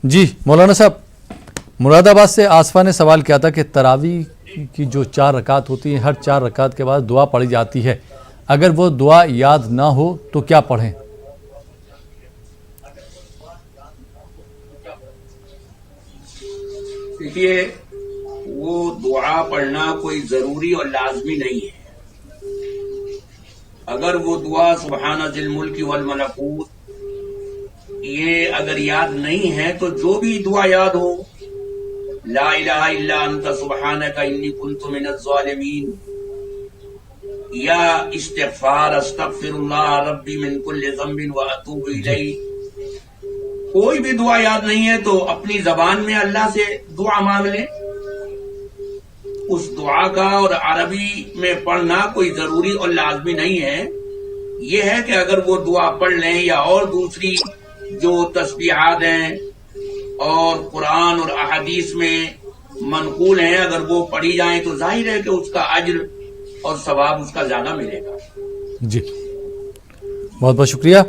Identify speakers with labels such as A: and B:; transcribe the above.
A: جی مولانا صاحب، مراد آباد سے آصفہ نے سوال کیا تھا کہ تراویح کی جو 4 رکعت ہوتی ہیں، ہر 4 رکعت کے بعد دعا پڑھی جاتی ہے، اگر وہ دعا یاد نہ ہو تو کیا پڑھیں؟
B: دیکھیے، وہ دعا پڑھنا کوئی ضروری اور لازمی نہیں ہے۔ اگر وہ دعا سبحان ذی الملک والملکوت یہ اگر یاد نہیں ہے تو جو بھی دعا یاد ہو، لا الہ الا انت سبحانک انی کنت من الظالمین، یا استغفار استغفر اللہ ربی من کل ذنب واتوب الیہ، کوئی بھی دعا یاد نہیں ہے تو اپنی زبان میں اللہ سے دعا مانگ لیں۔ اس دعا کا اور عربی میں پڑھنا کوئی ضروری اور لازمی نہیں ہے۔ یہ ہے کہ اگر وہ دعا پڑھ لیں یا اور دوسری جو تسبیحات ہیں اور قرآن اور احادیث میں منقول ہیں، اگر وہ پڑھی جائیں تو ظاہر ہے کہ اس کا اجر اور ثواب اس کا زیادہ ملے گا۔
A: جی، بہت بہت شکریہ۔